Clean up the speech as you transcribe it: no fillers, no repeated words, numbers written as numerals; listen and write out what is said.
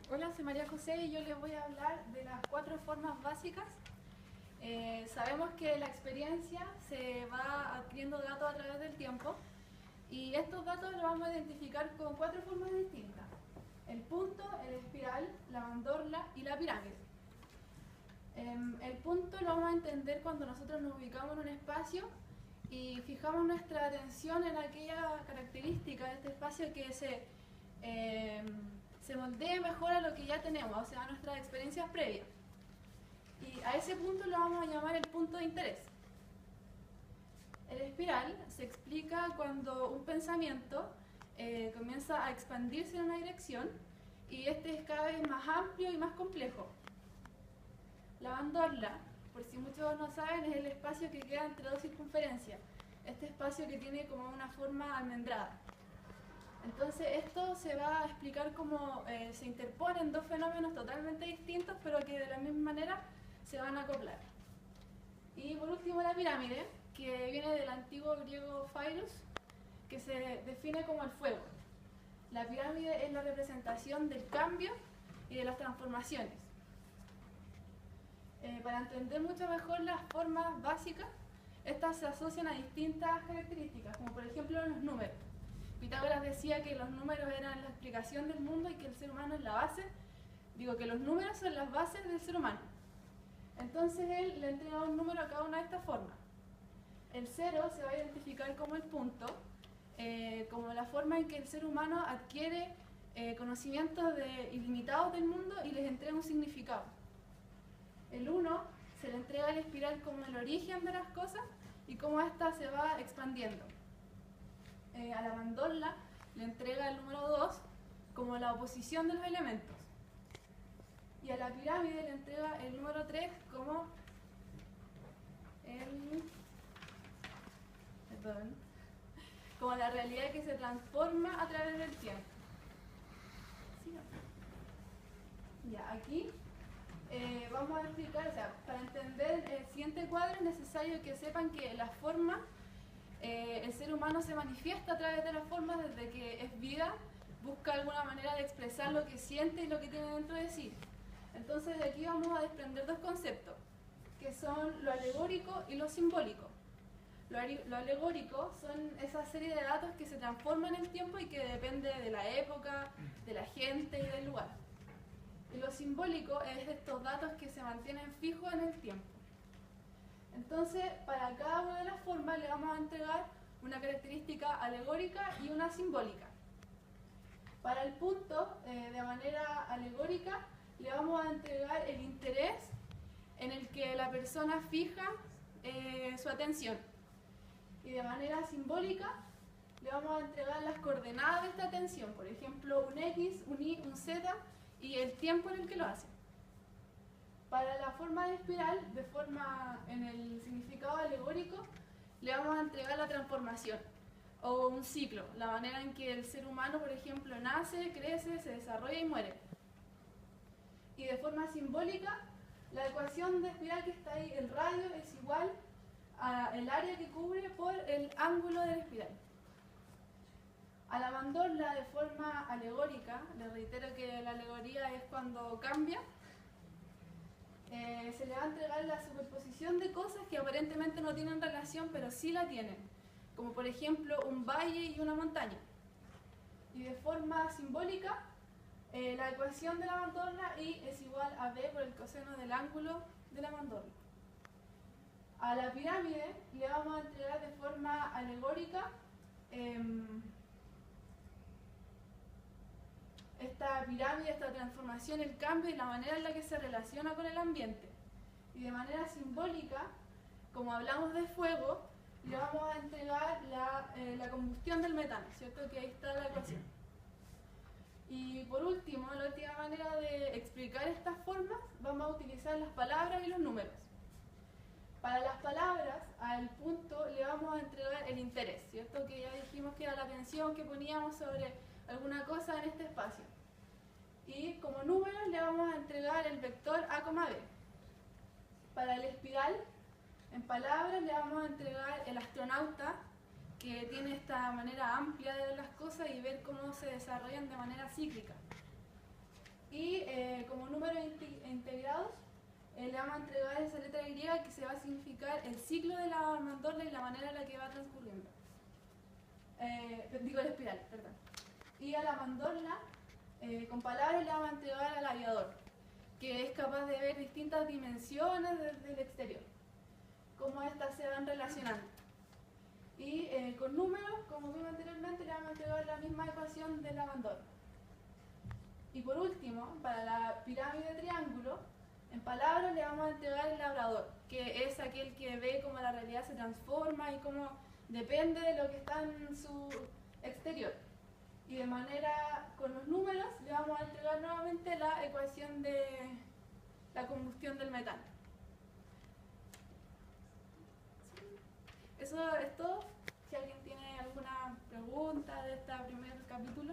Hola, soy María José y yo les voy a hablar de las 4 formas básicas. Sabemos que la experiencia se va adquiriendo datos a través del tiempo y estos datos los vamos a identificar con 4 formas distintas: el punto, el espiral, la mandorla y la pirámide. El punto lo vamos a entender cuando nosotros nos ubicamos en un espacio y fijamos nuestra atención en aquella característica de este espacio que se moldee mejor a lo que ya tenemos, o sea, a nuestras experiencias previas. Y a ese punto lo vamos a llamar el punto de interés. El espiral se explica cuando un pensamiento comienza a expandirse en una dirección y este es cada vez más amplio y más complejo. La mandorla, por si muchos no saben, es el espacio que queda entre dos circunferencias. Este espacio que tiene como una forma almendrada. Entonces esto se va a explicar cómo se interponen dos fenómenos totalmente distintos, pero que de la misma manera se van a acoplar. Y por último la pirámide, que viene del antiguo griego phairos, que se define como el fuego. La pirámide es la representación del cambio y de las transformaciones. Para entender mucho mejor las formas básicas, estas se asocian a distintas características, como por ejemplo los números. Pitágoras decía que los números eran la explicación del mundo y que el ser humano es la base. Digo que los números son las bases del ser humano. Entonces él le entrega un número a cada una de estas formas. El 0 se va a identificar como el punto, como la forma en que el ser humano adquiere conocimientos ilimitados del mundo y les entrega un significado. El 1 se le entrega al espiral como el origen de las cosas y cómo ésta se va expandiendo. A la mandorla le entrega el número 2 como la oposición de los elementos. Y a la pirámide le entrega el número 3 como como la realidad que se transforma a través del tiempo. ¿Sí? Ya, aquí vamos a explicar, o sea, para entender el siguiente cuadro es necesario que sepan que la forma, el ser humano se manifiesta a través de las formas desde que es vida, busca alguna manera de expresar lo que siente y lo que tiene dentro de sí. Entonces de aquí vamos a desprender dos conceptos, que son lo alegórico y lo simbólico. Lo alegórico son esa serie de datos que se transforman en el tiempo y que depende de la época, de la gente y del lugar. Y lo simbólico es estos datos que se mantienen fijos en el tiempo. Entonces, para cada una de las formas le vamos a entregar una característica alegórica y una simbólica. Para el punto, de manera alegórica, le vamos a entregar el interés en el que la persona fija su atención. Y de manera simbólica, le vamos a entregar las coordenadas de esta atención, por ejemplo, un X, un Y, un Z y el tiempo en el que lo hace. Para la forma de espiral, en el significado alegórico, le vamos a entregar la transformación o un ciclo, la manera en que el ser humano, por ejemplo, nace, crece, se desarrolla y muere. Y de forma simbólica, la ecuación de espiral que está ahí, el radio es igual al área que cubre por el ángulo de la espiral. A la mandorla, de forma alegórica, les reitero que la alegoría es cuando cambia, se le va a entregar la superposición de cosas que aparentemente no tienen relación, pero sí la tienen, como por ejemplo un valle y una montaña. Y de forma simbólica, la ecuación de la mandorla y es igual a b por el coseno del ángulo de la mandorla. A la pirámide le vamos a entregar de forma alegórica esta pirámide, esta transformación, el cambio y la manera en la que se relaciona con el ambiente. Y de manera simbólica, como hablamos de fuego, le vamos a entregar la combustión del metano, ¿cierto? Que ahí está la ecuación. Y por último, la última manera de explicar estas formas, vamos a utilizar las palabras y los números. Para las palabras, al punto le vamos a entregar el interés, ¿cierto? Que ya dijimos que era la atención que poníamos sobre alguna cosa en este espacio. Y como números le vamos a entregar el vector a, b. Para el espiral, en palabras le vamos a entregar el astronauta, que tiene esta manera amplia de ver las cosas y ver cómo se desarrollan de manera cíclica. Y números integrados, le vamos a entregar esa letra griega que se va a significar el ciclo de la mandorla y la manera en la que va transcurriendo. Digo la espiral, perdón. Y a la mandorla, con palabras, le vamos a entregar al aviador, que es capaz de ver distintas dimensiones desde el exterior, cómo estas se van relacionando. Y con números, como vimos anteriormente, le vamos a entregar la misma ecuación de la mandorla. Y por último, para la pirámide de triángulo, en palabras le vamos a entregar el labrador, que es aquel que ve cómo la realidad se transforma y cómo depende de lo que está en su exterior. Y de manera, con los números, le vamos a entregar nuevamente la ecuación de la combustión del metano. Eso es todo. Si alguien tiene alguna pregunta de este primer capítulo.